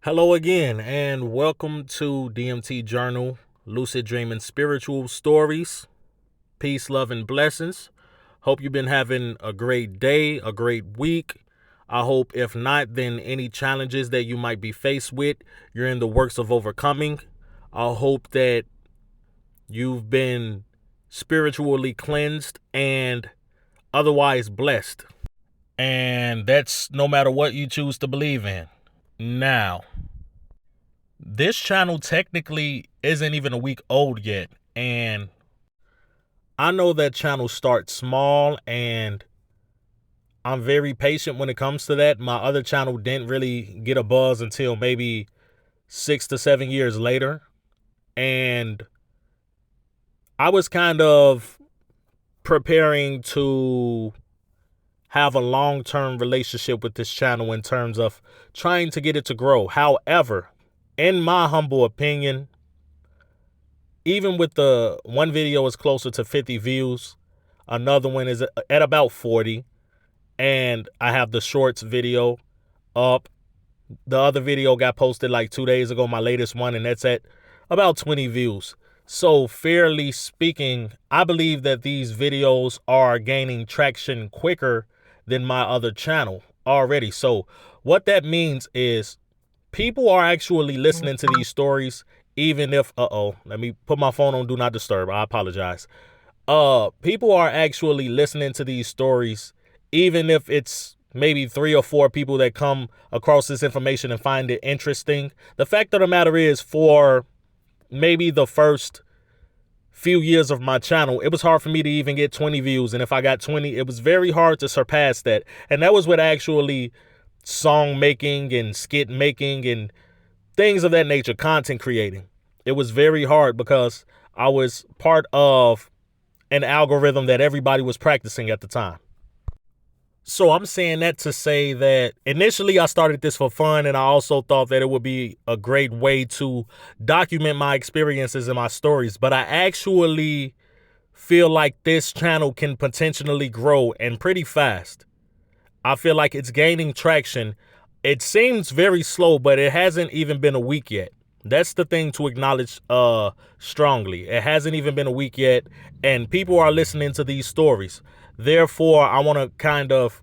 Hello again, and welcome to DMT Journal, Lucid Dreaming Spiritual Stories. Peace, love, and blessings. Hope you've been having a great day, a great week. I hope, if not, then any challenges that you might be faced with, you're in the works of overcoming. I hope that you've been spiritually cleansed and otherwise blessed. And that's no matter what you choose to believe in. Now, this channel technically isn't even a week old yet, and I know that channels start small, and I'm very patient when it comes to that. My other channel didn't really get a buzz until maybe 6 to 7 years later, and I was kind of preparing to have a long-term relationship with this channel in terms of trying to get it to grow. However, in my humble opinion, even with the one video is closer to 50 views, another one is at about 40, and I have the shorts video up. The other video got posted like 2 days ago, my latest one, and that's at about 20 views. So fairly speaking, I believe that these videos are gaining traction quicker than my other channel already. So what that means is people are actually listening to these stories, even if, let me put my phone on Do Not Disturb. I apologize. People are actually listening to these stories, even if it's maybe 3 or 4 people that come across this information and find it interesting. The fact of the matter is, for maybe the first few years of my channel, it was hard for me to even get 20 views. And if I got 20, it was very hard to surpass that. And that was with actually song making and skit making and things of that nature, content creating. It was very hard because I was part of an algorithm that everybody was practicing at the time. So I'm saying that to say that initially I started this for fun, and I also thought that it would be a great way to document my experiences and my stories. But I actually feel like this channel can potentially grow, and pretty fast. I feel like it's gaining traction. It seems very slow, but it hasn't even been a week yet. That's the thing to acknowledge strongly. It hasn't even been a week yet, and people are listening to these stories. Therefore, I want to kind of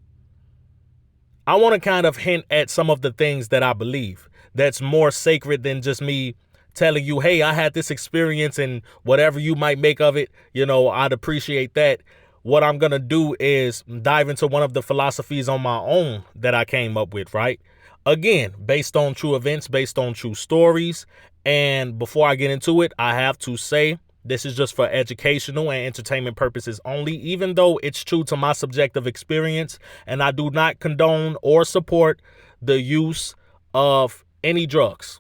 hint at some of the things that I believe that's more sacred than just me telling you, hey, I had this experience, and whatever you might make of it, I'd appreciate that. What I'm going to do is dive into one of the philosophies on my own that I came up with, right? Again, based on true events, based on true stories. And before I get into it, I have to say this is just for educational and entertainment purposes only, even though it's true to my subjective experience. And I do not condone or support the use of any drugs,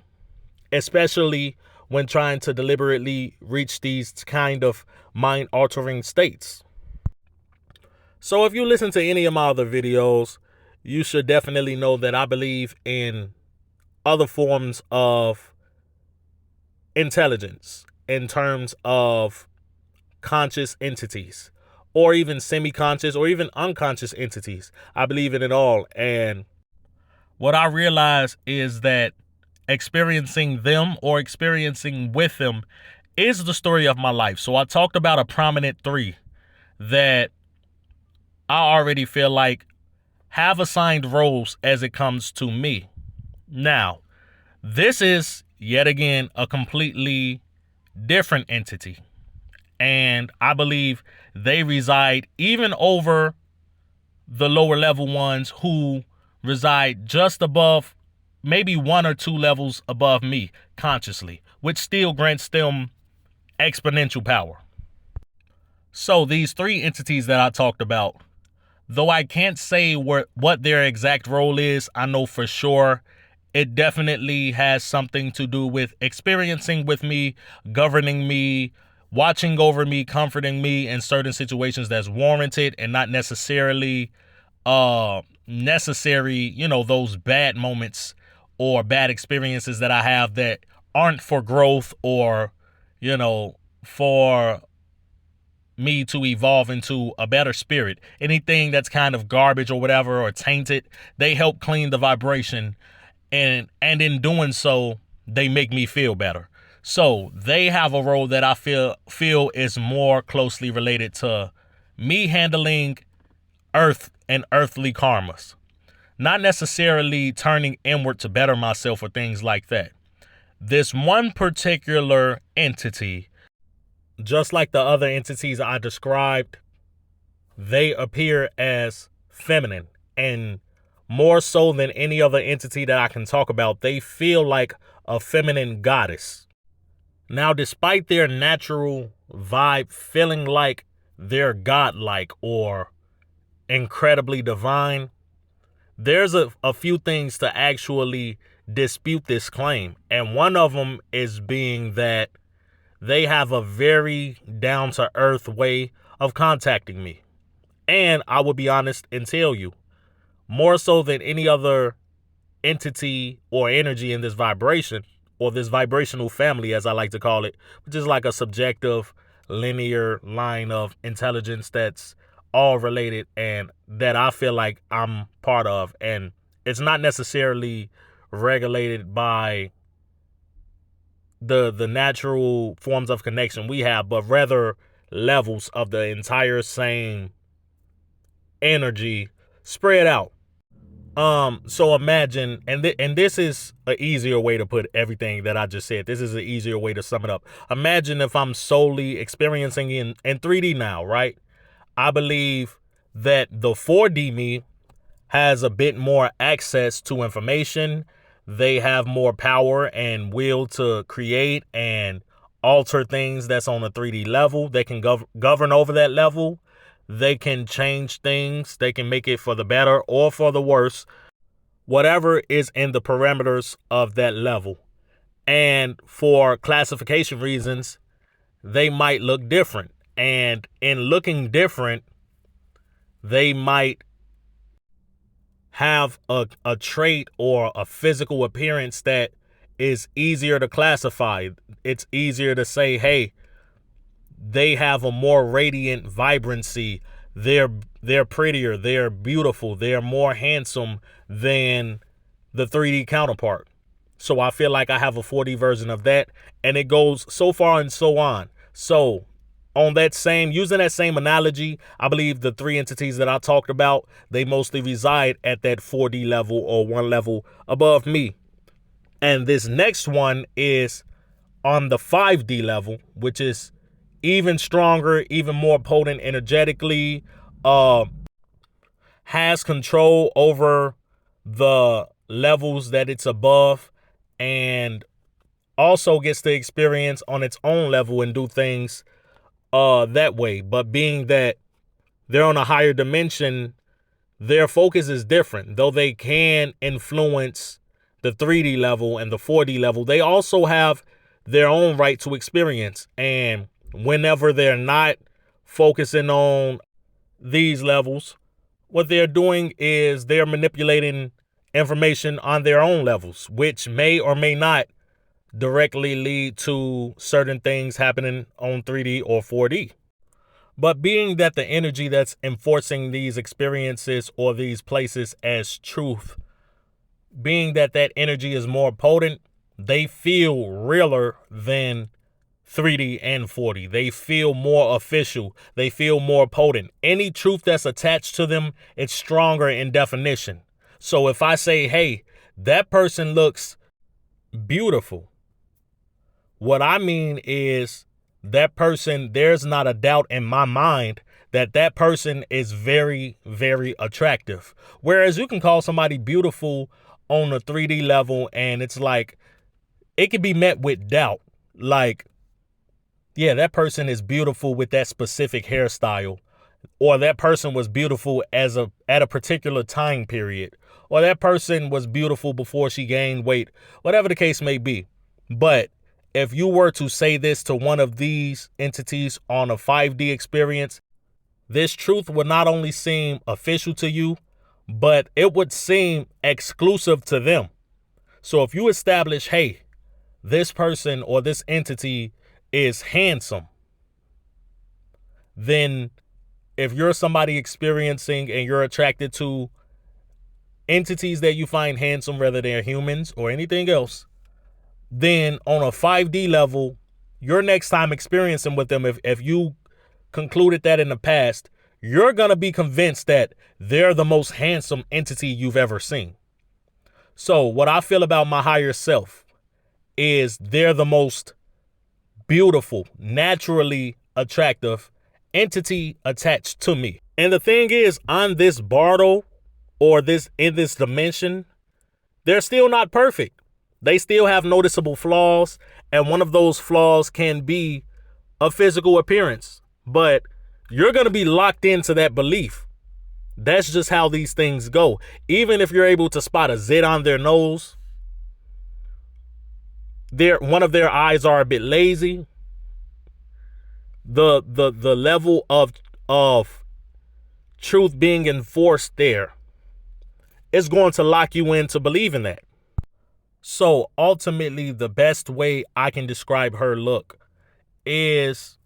especially when trying to deliberately reach these kind of mind-altering states. So if you listen to any of my other videos, you should definitely know that I believe in other forms of intelligence in terms of conscious entities, or even semi-conscious or even unconscious entities. I believe in it all. And what I realize is that experiencing them or experiencing with them is the story of my life. So I talked about a prominent 3 that I already feel like have assigned roles as it comes to me. Now, this is yet again a completely different entity, and I believe they reside even over the lower level ones who reside just above, maybe 1 or 2 levels above me consciously, which still grants them exponential power. So these 3 entities that I talked about, though I can't say what their exact role is, I know for sure it definitely has something to do with experiencing with me, governing me, watching over me, comforting me in certain situations that's warranted and not necessarily necessary, those bad moments or bad experiences that I have that aren't for growth or, for me to evolve into a better spirit. Anything that's kind of garbage or whatever or tainted, they help clean the vibration and in doing so, they make me feel better. So they have a role that I feel is more closely related to me handling earth and earthly karmas, not necessarily turning inward to better myself or things like that. This one particular entity, just like the other entities I described, they appear as feminine, and more so than any other entity that I can talk about, they feel like a feminine goddess. Now, despite their natural vibe feeling like they're godlike or incredibly divine, there's a few things to actually dispute this claim. And one of them is being that they have a very down to earth way of contacting me. And I will be honest and tell you, more so than any other entity or energy in this vibration, or this vibrational family, as I like to call it, which is like a subjective, linear line of intelligence that's all related and that I feel like I'm part of. And it's not necessarily regulated by the natural forms of connection we have, but rather levels of the entire same energy spread out. So imagine, and this is an easier way to put everything that I just said. This is an easier way to sum it up. Imagine if I'm solely experiencing in 3D now, right? I believe that the 4D me has a bit more access to information. They have more power and will to create and alter things that's on the 3D level. They can govern over that level. They can change things. They can make it for the better or for the worse, whatever is in the parameters of that level. And for classification reasons, they might look different. And in looking different, they might have a trait or a physical appearance that is easier to classify. It's easier to say, hey, they have a more radiant vibrancy. They're prettier, they're beautiful, they're more handsome than the 3D counterpart. So I feel like I have a 4D version of that, and it goes so far and so on. So using that same analogy, I believe the three entities that I talked about, they mostly reside at that 4D level or one level above me. And this next one is on the 5D level, which is even stronger, even more potent energetically, has control over the levels that it's above, and also gets to experience on its own level and do things that way. But being that they're on a higher dimension, their focus is different. Though they can influence the 3D level and the 4D level, they also have their own right to experience. And whenever they're not focusing on these levels, what they're doing is they're manipulating information on their own levels, which may or may not directly lead to certain things happening on 3D or 4D. But being that the energy that's enforcing these experiences or these places as truth, being that that energy is more potent, they feel realer than 3D and 4D. They feel more official. They feel more potent. Any truth that's attached to them, it's stronger in definition. So if I say, hey, that person looks beautiful, what I mean is that person, there's not a doubt in my mind that that person is very, very attractive. Whereas you can call somebody beautiful on a 3D level and it's like, it can be met with doubt. Like, yeah, that person is beautiful with that specific hairstyle, or that person was beautiful at a particular time period, or that person was beautiful before she gained weight, whatever the case may be. But if you were to say this to one of these entities on a 5D experience, this truth would not only seem official to you, but it would seem exclusive to them. So if you establish, hey, this person or this entity is handsome, then if you're somebody experiencing and you're attracted to entities that you find handsome, whether they're humans or anything else, then on a 5D level, your next time experiencing with them, if you concluded that in the past, you're going to be convinced that they're the most handsome entity you've ever seen. So what I feel about my higher self is they're the most beautiful, naturally attractive entity attached to me. And the thing is, on this bardo, or this in this dimension, they're still not perfect. They still have noticeable flaws, and one of those flaws can be a physical appearance. But you're going to be locked into that belief. That's just how these things go. Even if you're able to spot a zit on their nose, one of their eyes are a bit lazy, the level of truth being enforced there is going to lock you into believing that. So ultimately, the best way I can describe her look is,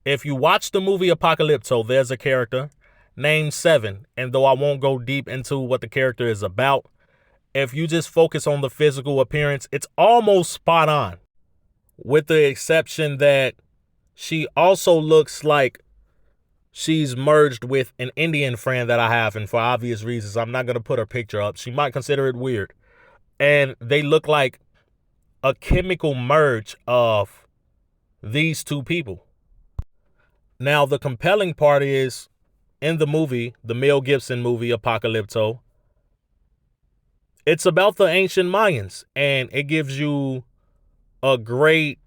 if you watch the movie Apocalypto, there's a character named Seven. And though I won't go deep into what the character is about, if you just focus on the physical appearance, it's almost spot on, with the exception that she also looks like she's merged with an Indian friend that I have. And for obvious reasons, I'm not going to put her picture up. She might consider it weird. And they look like a chemical merge of these two people. Now, the compelling part is, in the movie, the Mel Gibson movie, Apocalypto, it's about the ancient Mayans, and it gives you a great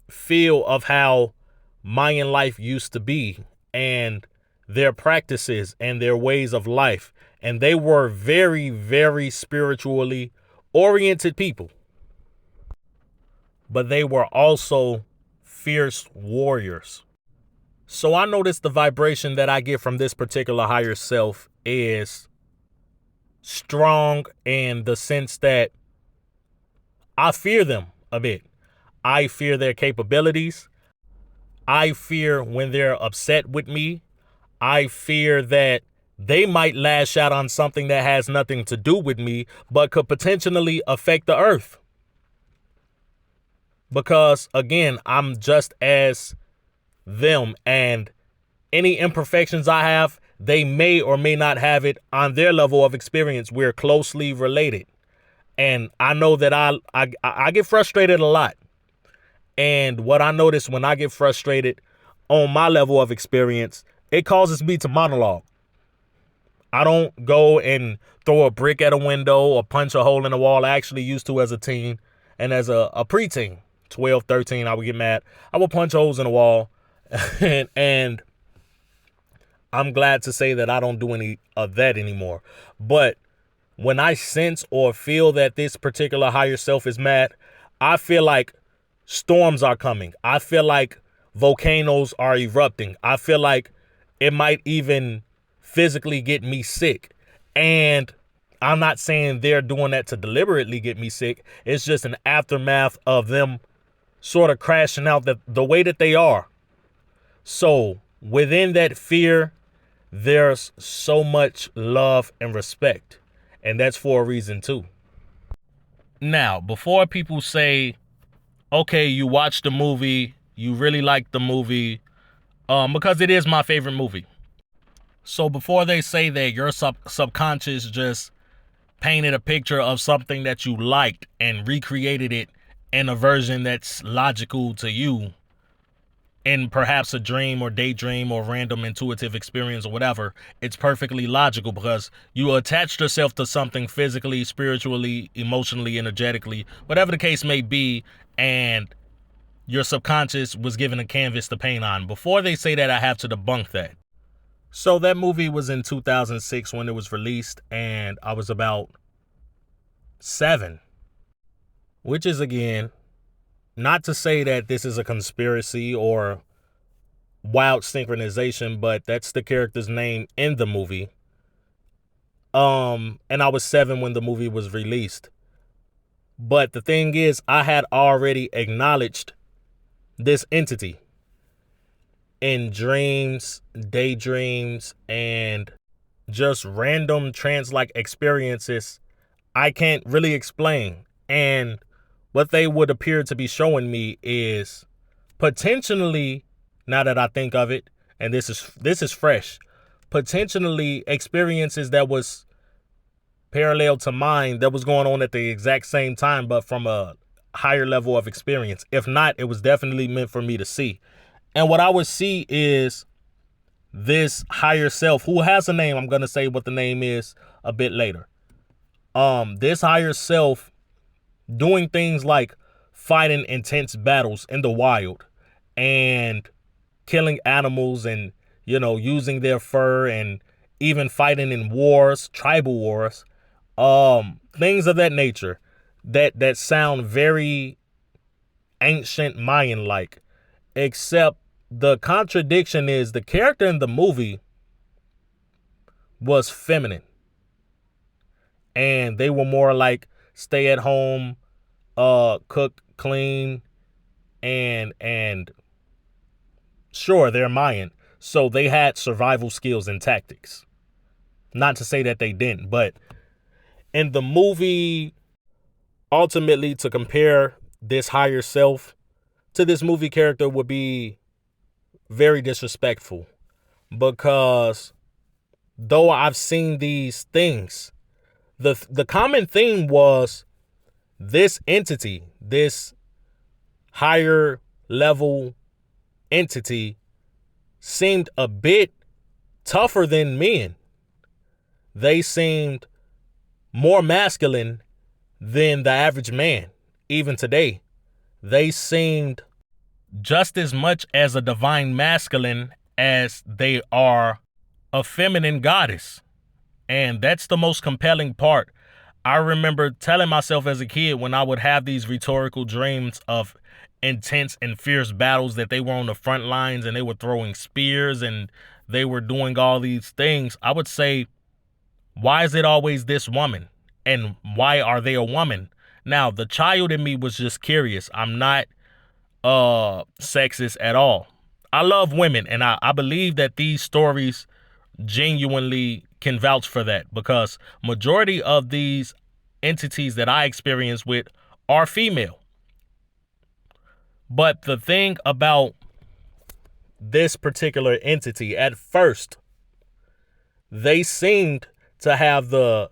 feel of how Mayan life used to be, and their practices and their ways of life. And they were very, very spiritually oriented people. But they were also fierce warriors. So I notice the vibration that I get from this particular higher self is strong, in the sense that I fear them a bit. I fear their capabilities. I fear when they're upset with me. I fear that they might lash out on something that has nothing to do with me, but could potentially affect the earth. Because again, I'm just as them, and any imperfections I have, they may or may not have it on their level of experience. We're closely related. And I know that I get frustrated a lot. And what I notice when I get frustrated on my level of experience, it causes me to monologue. I don't go and throw a brick at a window or punch a hole in the wall. I actually used to as a teen, and as a preteen, 12, 13, I would get mad. I would punch holes in the wall. and I'm glad to say that I don't do any of that anymore. But when I sense or feel that this particular higher self is mad, I feel like storms are coming. I feel like volcanoes are erupting. I feel like it might even physically get me sick. And I'm not saying they're doing that to deliberately get me sick. It's just an aftermath of them sort of crashing out the way that they are. So within that fear, there's so much love and respect. And that's for a reason too. Now, before people say, okay, you watched the movie, you really liked the movie, because it is my favorite movie. So before they say that your subconscious just painted a picture of something that you liked and recreated it in a version that's logical to you, in perhaps a dream or daydream or random intuitive experience or whatever, it's perfectly logical because you attached yourself to something physically, spiritually, emotionally, energetically, whatever the case may be, and your subconscious was given a canvas to paint on. Before they say that, I have to debunk that. So that movie was in 2006 when it was released, and I was about 7, which is, again, not to say that this is a conspiracy or wild synchronization, but that's the character's name in the movie. And I was 7 when the movie was released. But the thing is, I had already acknowledged this entity in dreams, daydreams, and just random trance-like experiences I can't really explain. And what they would appear to be showing me is potentially, now that I think of it, and this is fresh, potentially experiences that was parallel to mine that was going on at the exact same time, but from a higher level of experience. If not, it was definitely meant for me to see. And what I would see is this higher self who has a name. I'm going to say what the name is a bit later. This higher self doing things like fighting intense battles in the wild and killing animals and, using their fur and even fighting in wars, tribal wars, things of that nature that sound very ancient Mayan like, except the contradiction is the character in the movie was feminine and they were more like stay at home, cook, clean, and sure, they're Mayan, so they had survival skills and tactics. Not to say that they didn't, but in the movie, ultimately to compare this higher self to this movie character would be very disrespectful, because though I've seen these things, the common theme was this entity, this higher level entity seemed a bit tougher than men. They seemed more masculine than the average man. Even today, they seemed just as much as a divine masculine as they are a feminine goddess. And that's the most compelling part. I remember telling myself as a kid when I would have these rhetorical dreams of intense and fierce battles that they were on the front lines and they were throwing spears and they were doing all these things, I would say, why is it always this woman? And why are they a woman? Now, the child in me was just curious. I'm not sexist at all. I love women, and I believe that these stories genuinely can vouch for that, because majority of these entities that I experience with are female. But the thing about this particular entity, at first, they seemed to have the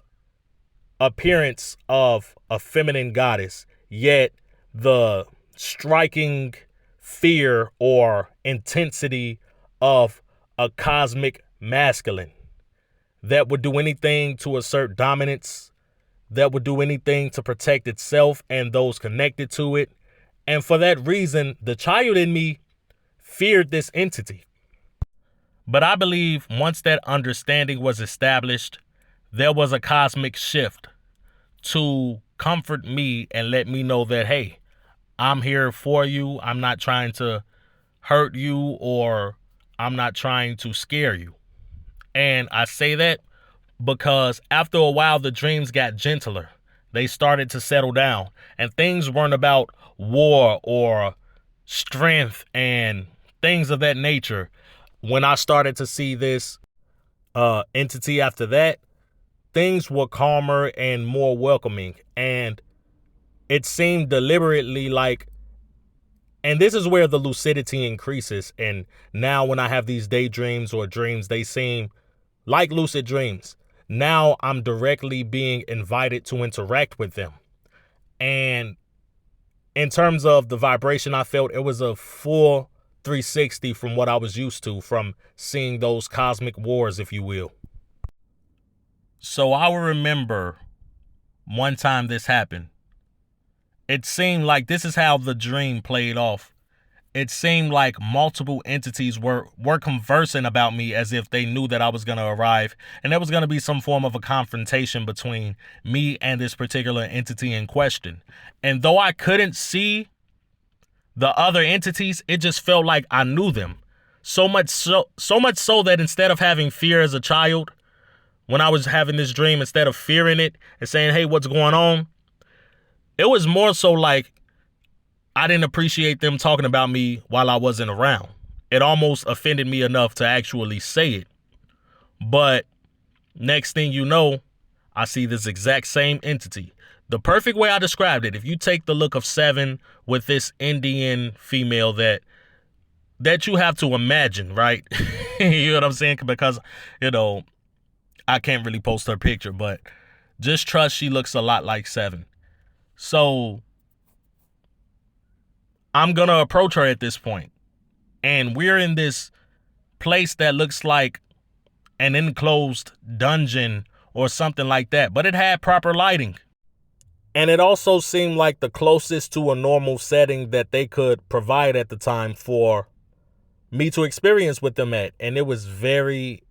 appearance of a feminine goddess, yet the striking fear or intensity of a cosmic masculine that would do anything to assert dominance, that would do anything to protect itself and those connected to it. And for that reason, the child in me feared this entity. But I believe once that understanding was established, there was a cosmic shift to comfort me and let me know that, hey, I'm here for you. I'm not trying to hurt you, or I'm not trying to scare you. And I say that because after a while, the dreams got gentler. They started to settle down, and things weren't about war or strength and things of that nature. When I started to see this entity after that, things were calmer and more welcoming. And it seemed deliberately like, and this is where the lucidity increases. And now when I have these daydreams or dreams, they seem like lucid dreams. Now I'm directly being invited to interact with them. And in terms of the vibration I felt, it was a full 360 from what I was used to, from seeing those cosmic wars, if you will. So I will remember one time this happened. It seemed like this is how the dream played off. It seemed like multiple entities were conversing about me as if they knew that I was going to arrive, and there was going to be some form of a confrontation between me and this particular entity in question. And though I couldn't see the other entities, it just felt like I knew them. So much so that instead of having fear as a child, when I was having this dream, instead of fearing it and saying, hey, what's going on? It was more so like I didn't appreciate them talking about me while I wasn't around. It almost offended me enough to actually say it. But Next thing you know, I see this exact same entity. The perfect way I described it, if you take the look of 7 with this Indian female that you have to imagine, right? You know what I'm saying? Because, you know, I can't really post her picture, but just trust she looks a lot like 7. So I'm going to approach her at this point. And we're in this place that looks like an enclosed dungeon or something like that, but it had proper lighting. And it also seemed like the closest to a normal setting that they could provide at the time for me to experience with them at. And it was very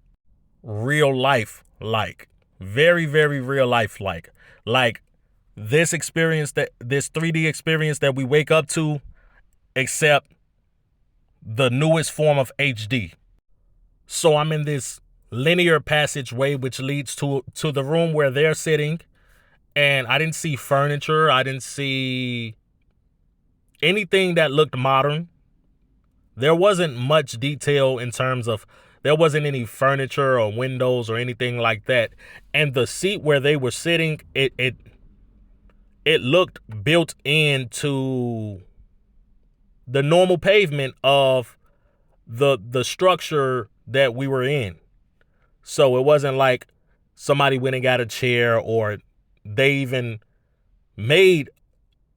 real life like. Very, very real life like. Like this 3D experience that we wake up to, except the newest form of HD. So I'm in this linear passageway which leads to the room where they're sitting, and I didn't see furniture. I didn't see anything that looked modern. There wasn't much detail in terms of, there wasn't any furniture or windows or anything like that. And the seat where they were sitting, it looked built into the normal pavement of the structure that we were in. So it wasn't like somebody went and got a chair, or they even made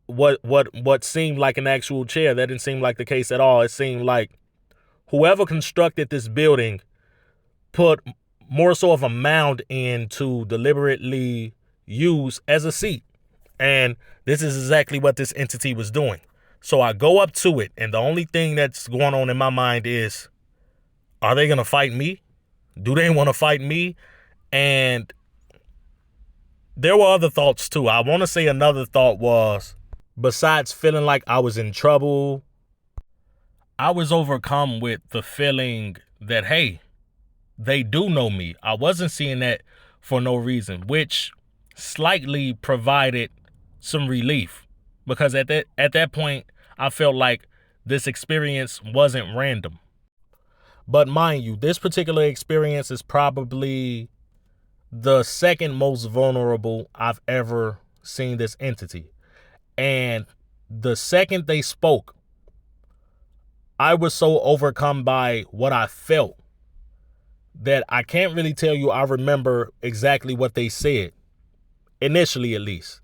what seemed like an actual chair. That didn't seem like the case at all. It seemed like whoever constructed this building put more so of a mound in to deliberately use as a seat. And this is exactly what this entity was doing. So I go up to it, and the only thing that's going on in my mind is, are they going to fight me? Do they want to fight me? And there were other thoughts too. I want to say another thought was, besides feeling like I was in trouble, I was overcome with the feeling that, hey, they do know me. I wasn't seeing that for no reason, which slightly provided some relief, because at that point, I felt like this experience wasn't random. But mind you, this particular experience is probably the second most vulnerable I've ever seen this entity. And the second they spoke, I was so overcome by what I felt that I can't really tell you I remember exactly what they said, initially at least.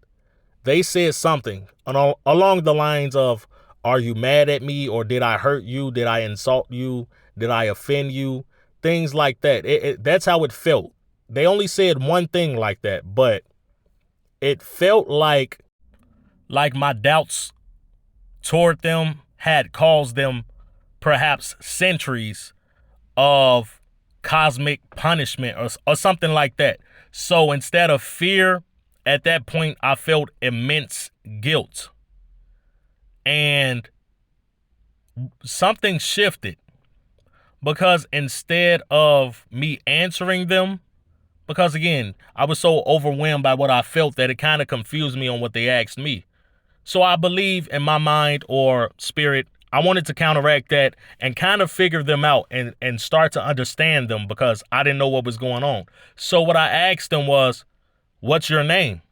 They said something along the lines of, are you mad at me, or did I hurt you? Did I insult you? Did I offend you? Things like that. That's how it felt. They only said one thing like that, but it felt like my doubts toward them had caused them perhaps centuries of cosmic punishment or something like that. So instead of fear, at that point, I felt immense guilt. And something shifted, because instead of me answering them, because again, I was so overwhelmed by what I felt that it kind of confused me on what they asked me. So I believe in my mind or spirit, I wanted to counteract that and kind of figure them out and start to understand them, because I didn't know what was going on. So what I asked them was, what's your name?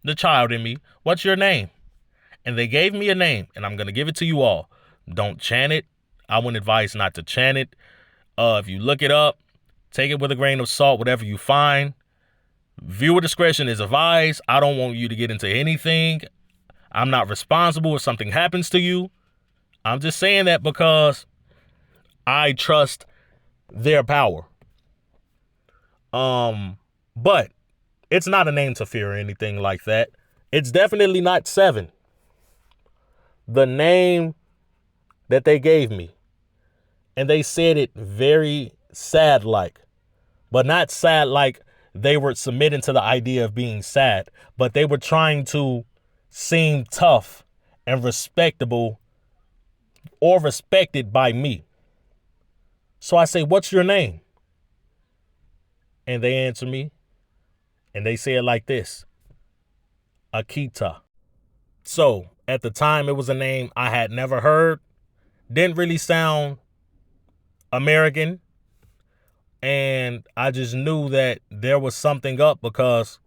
The child in me, what's your name? And they gave me a name, and I'm going to give it to you all. Don't chant it. I wouldn't advise not to chant it. If you look it up, take it with a grain of salt, whatever you find. Viewer discretion is advised. I don't want you to get into anything. I'm not responsible if something happens to you. I'm just saying that because I trust their power. But it's not a name to fear or anything like that. It's definitely not 7. The name that they gave me, and they said it very sad like, but not sad like they were submitting to the idea of being sad, but they were trying to seem tough and respectable or respected by me. So I say, what's your name? And they answer me, and they say it like this: Akita. So at the time, it was a name I had never heard. Didn't really sound American. And I just knew that there was something up because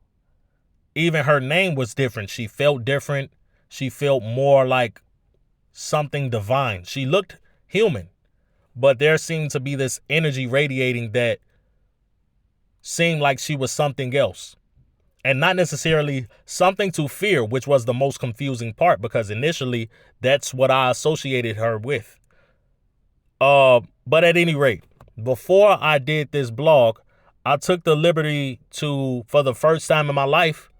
even her name was different. She felt different. She felt more like something divine. She looked human, but there seemed to be this energy radiating that seemed like she was something else. And not necessarily something to fear, which was the most confusing part because initially that's what I associated her with. But at any rate, before I did this blog, I took the liberty to, for the first time in my life,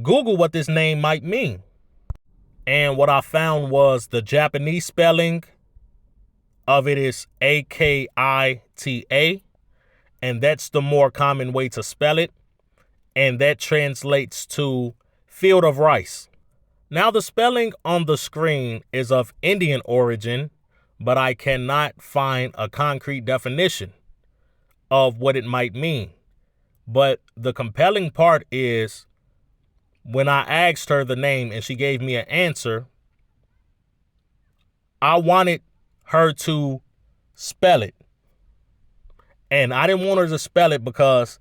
Google what this name might mean. And what I found was the Japanese spelling of it is Akita, and that's the more common way to spell it. And that translates to field of rice. Now, the spelling on the screen is of Indian origin, but I cannot find a concrete definition of what it might mean. But the compelling part is when I asked her the name and she gave me an answer, I wanted her to spell it. And I didn't want her to spell it because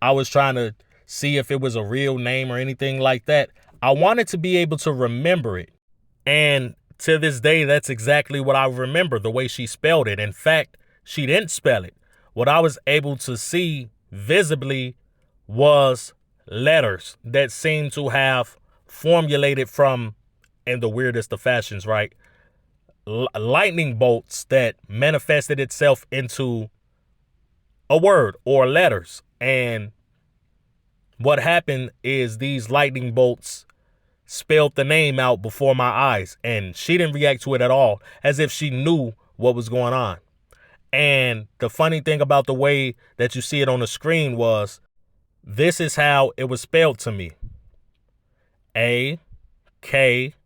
I was trying to see if it was a real name or anything like that. I wanted to be able to remember it. And to this day, that's exactly what I remember, the way she spelled it. In fact, she didn't spell it. What I was able to see visibly was letters that seemed to have formulated from, in the weirdest of fashions, right? Lightning bolts that manifested itself into a word or letters. And what happened is these lightning bolts spelled the name out before my eyes, and she didn't react to it at all, as if she knew what was going on. And the funny thing about the way that you see it on the screen was, this is how it was spelled to me. Akeeteah.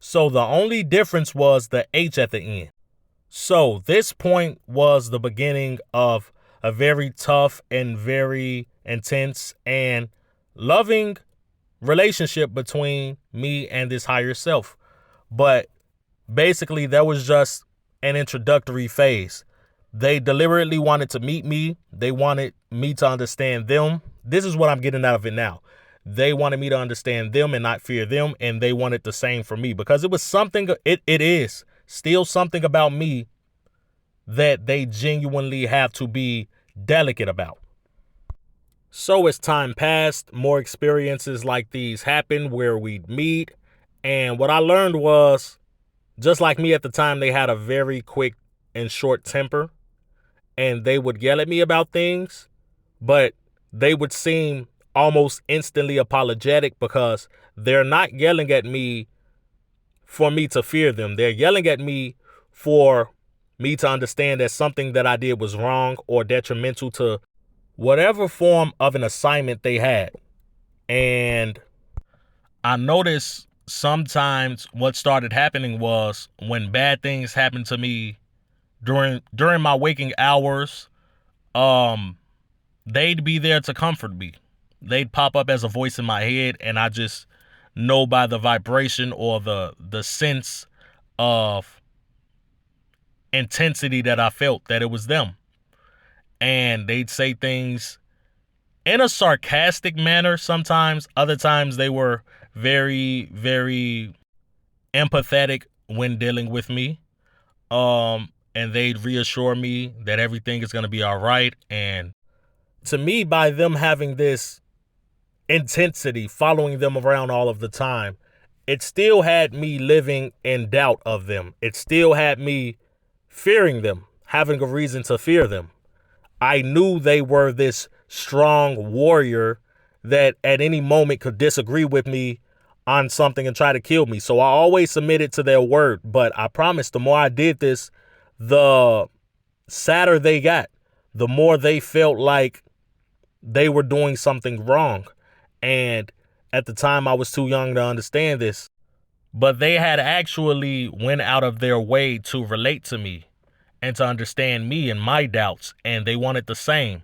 So the only difference was the H at the end. So this point was the beginning of a very tough and very intense and loving relationship between me and this higher self. But basically, that was just an introductory phase. They deliberately wanted to meet me. They wanted me to understand them. This is what I'm getting out of it now. They wanted me to understand them and not fear them. And they wanted the same for me because it was something, it is still something about me that they genuinely have to be delicate about. So as time passed, more experiences like these happened where we'd meet. And what I learned was, just like me at the time, they had a very quick and short temper. And they would yell at me about things, but they would seem almost instantly apologetic because they're not yelling at me for me to fear them. They're yelling at me for me to understand that something that I did was wrong or detrimental to whatever form of an assignment they had. And I noticed sometimes what started happening was when bad things happened to me during my waking hours, they'd be there to comfort me. They'd pop up as a voice in my head, and I just know by the vibration or the sense of intensity that I felt that it was them. And they'd say things in a sarcastic manner sometimes. Other times they were very, very empathetic when dealing with me. And they'd reassure me that everything is going to be all right. And to me, by them having this intensity following them around all of the time, it still had me living in doubt of them. It still had me fearing them, having a reason to fear them. I knew they were this strong warrior that at any moment could disagree with me on something and try to kill me. So I always submitted to their word. But I promise, the more I did this, the sadder they got, the more they felt like they were doing something wrong. And at the time, I was too young to understand this. But they had actually went out of their way to relate to me and to understand me and my doubts. And they wanted the same.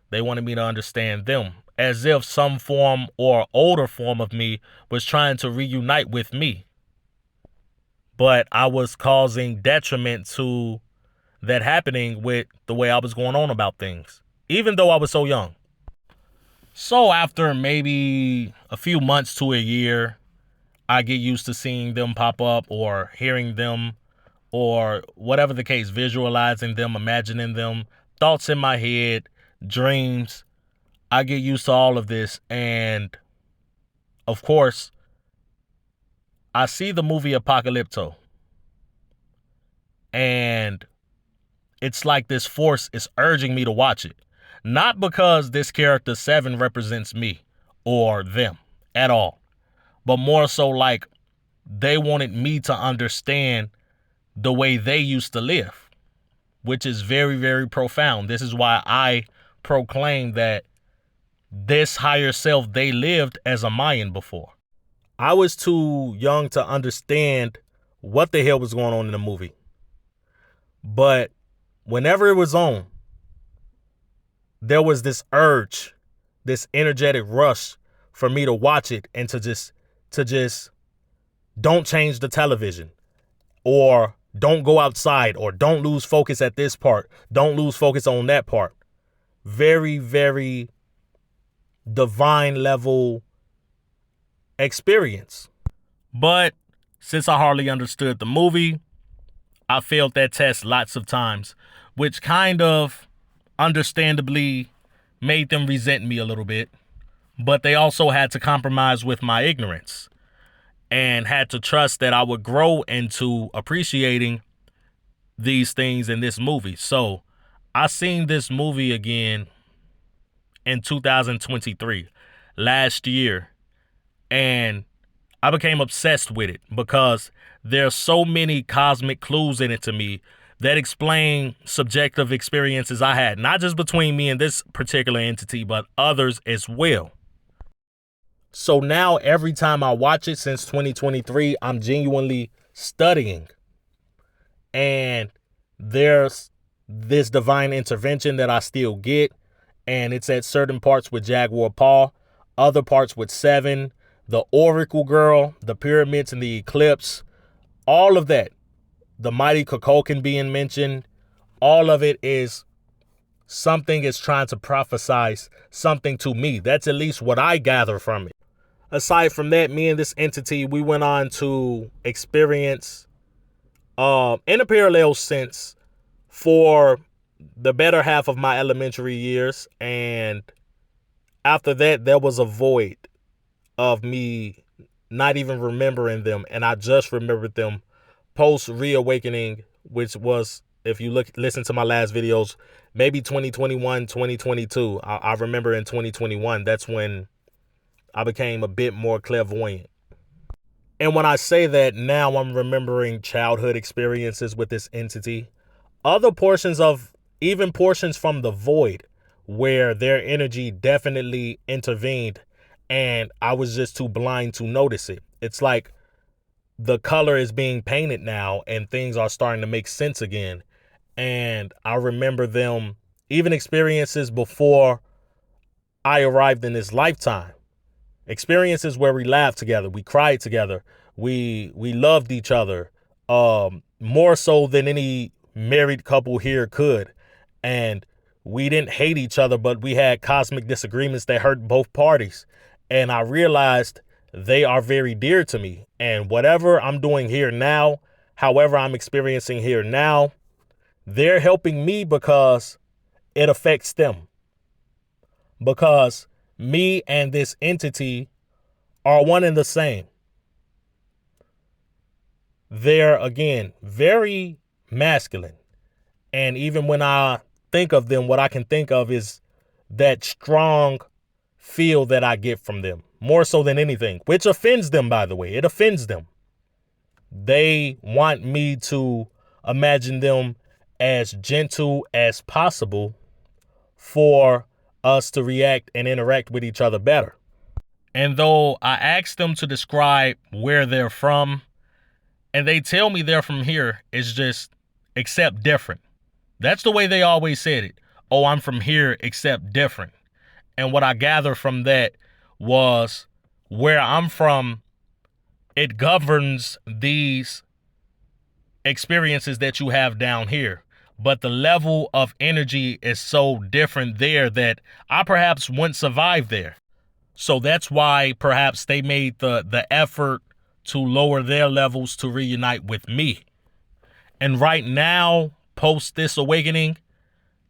They wanted me to understand them, as if some form or older form of me was trying to reunite with me. but I was causing detriment to that happening with the way I was going on about things, even though I was so young. So after maybe a few months to a year, I get used to seeing them pop up or hearing them or whatever the case, visualizing them, imagining them, thoughts in my head, dreams. I get used to all of this. And of course, I see the movie Apocalypto. And it's like this force is urging me to watch it. Not because this character 7 represents me or them at all, but more so like they wanted me to understand the way they used to live, which is very, very profound. This is why I proclaim that this higher self, they lived as a Mayan before. I was too young to understand what the hell was going on in the movie. But whenever it was on, there was this urge, this energetic rush for me to watch it and to just don't change the television, or don't go outside, or don't lose focus at this part, don't lose focus on that part. Very, very divine level experience. But since I hardly understood the movie, I failed that test lots of times, which kind of understandably made them resent me a little bit. But they also had to compromise with my ignorance and had to trust that I would grow into appreciating these things in this movie. So I seen this movie again in 2023, last year, and I became obsessed with it because there's so many cosmic clues in it to me that explain subjective experiences I had, not just between me and this particular entity, but others as well. So now every time I watch it since 2023, I'm genuinely studying. And there's this divine intervention that I still get. And it's at certain parts with Jaguar Paw, other parts with 7, the Oracle Girl, the pyramids and the eclipse, all of that. The mighty Kukulkan being mentioned, all of it is something is trying to prophesize something to me. That's at least what I gather from it. Aside from that, me and this entity, we went on to experience in a parallel sense for the better half of my elementary years. And after that, there was a void of me not even remembering them. And I just remembered them post reawakening, which was, if you listen to my last videos, maybe 2021, 2022. I remember in 2021, that's when I became a bit more clairvoyant. And when I say that, now I'm remembering childhood experiences with this entity, other portions of, even portions from the void where their energy definitely intervened and I was just too blind to notice it. It's like the color is being painted now and things are starting to make sense again. And I remember them, even experiences before I arrived in this lifetime. Experiences where we laughed together, we cried together, we loved each other, more so than any married couple here could. And we didn't hate each other, but we had cosmic disagreements that hurt both parties. And I realized they are very dear to me. And whatever I'm doing here now, however I'm experiencing here now, they're helping me because it affects them. Because me and this entity are one and the same. They're, again, very masculine. And even when I think of them, what I can think of is that strong feel that I get from them, more so than anything, which offends them, by the way. It offends them. They want me to imagine them as gentle as possible for us to react and interact with each other better. And though I ask them to describe where they're from, and they tell me they're from here, it's just, except different. That's the way they always said it. Oh, I'm from here, except different. And what I gather from that was where I'm from, it governs these experiences that you have down here. But the level of energy is so different there that I perhaps wouldn't survive there. So that's why perhaps they made the effort to lower their levels to reunite with me. And right now, post this awakening,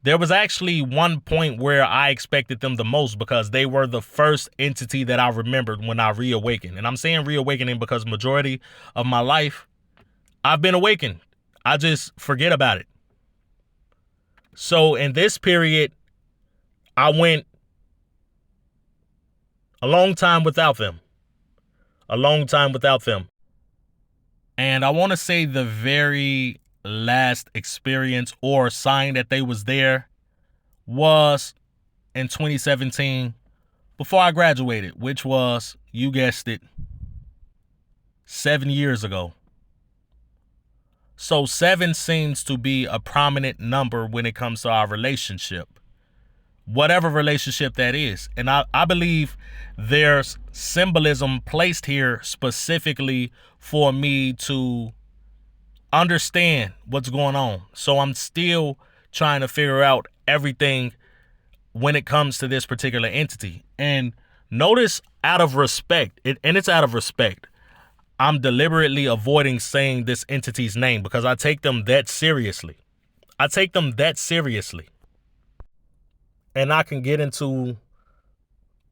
there was actually one point where I expected them the most because they were the first entity that I remembered when I reawakened. And I'm saying reawakening because majority of my life, I've been awakened. I just forget about it. So in this period, I went a long time without them. A long time without them. And I want to say the very last experience or sign that they was there was in 2017 before I graduated, which was, you guessed it, 7 years ago. So 7 seems to be a prominent number when it comes to our relationship, whatever relationship that is. And I believe there's symbolism placed here specifically for me to understand what's going on. So I'm still trying to figure out everything when it comes to this particular entity. And notice, out of respect, and it's out of respect, I'm deliberately avoiding saying this entity's name because I take them that seriously. I take them that seriously. And I can get into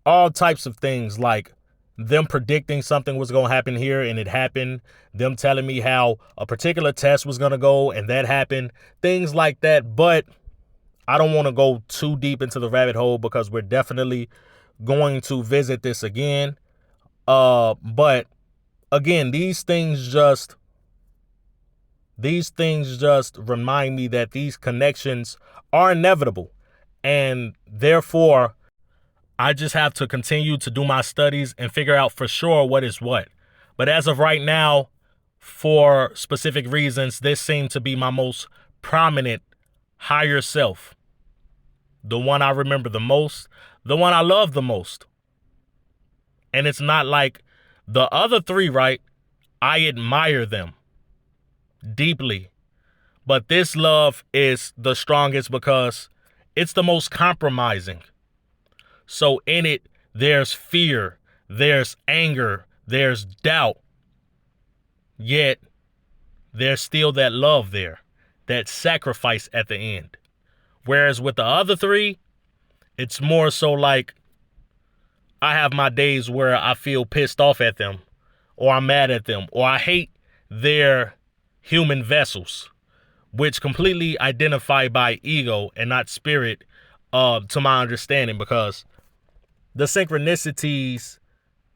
all types of things like them predicting something was going to happen here and it happened. Them telling me how a particular test was going to go and that happened. Things like that. But I don't want to go too deep into the rabbit hole because we're definitely going to visit this again. But again, these things just remind me that these connections are inevitable. And therefore, I just have to continue to do my studies and figure out for sure what is what. But as of right now, for specific reasons, this seemed to be my most prominent higher self. The one I remember the most, the one I love the most. And it's not like the other 3, right? I admire them deeply. But this love is the strongest because it's the most compromising. So in it, there's fear, there's anger, there's doubt. Yet, there's still that love there, that sacrifice at the end. Whereas with the other 3, it's more so like I have my days where I feel pissed off at them, or I'm mad at them, or I hate their human vessels, which completely identify by ego and not spirit, to my understanding, because the synchronicities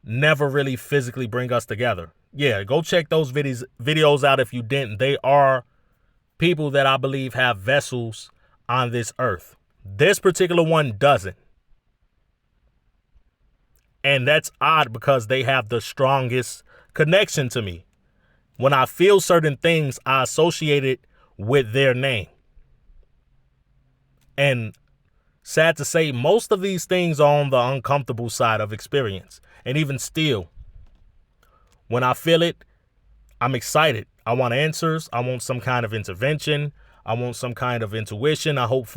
never really physically bring us together. Yeah, go check those videos out if you didn't. They are people that I believe have vessels on this earth. This particular one doesn't. And that's odd because they have the strongest connection to me. When I feel certain things, I associate it with their name. And sad to say, most of these things are on the uncomfortable side of experience. And even still, when I feel it, I'm excited. I want answers. I want some kind of intervention. I want some kind of intuition. I hope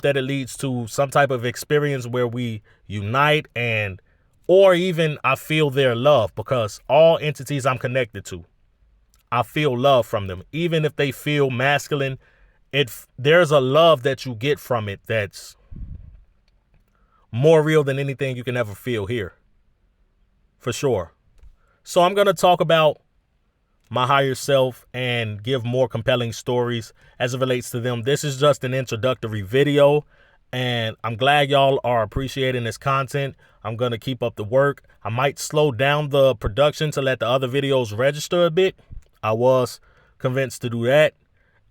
that it leads to some type of experience where we unite or even I feel their love, because all entities I'm connected to, I feel love from them. Even if they feel masculine, there's a love that you get from it that's more real than anything you can ever feel here. For sure. So I'm going to talk about my higher self and give more compelling stories as it relates to them. This is just an introductory video, and I'm glad y'all are appreciating this content. I'm going to keep up the work. I might slow down the production to let the other videos register a bit. I was convinced to do that.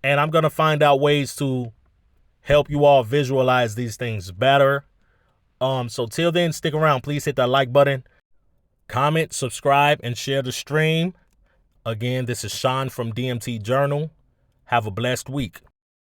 And I'm going to find out ways to help you all visualize these things better. So till then, stick around. Please hit that like button, comment, subscribe, and share the stream. Again, this is Sean from DMT Journal. Have a blessed week.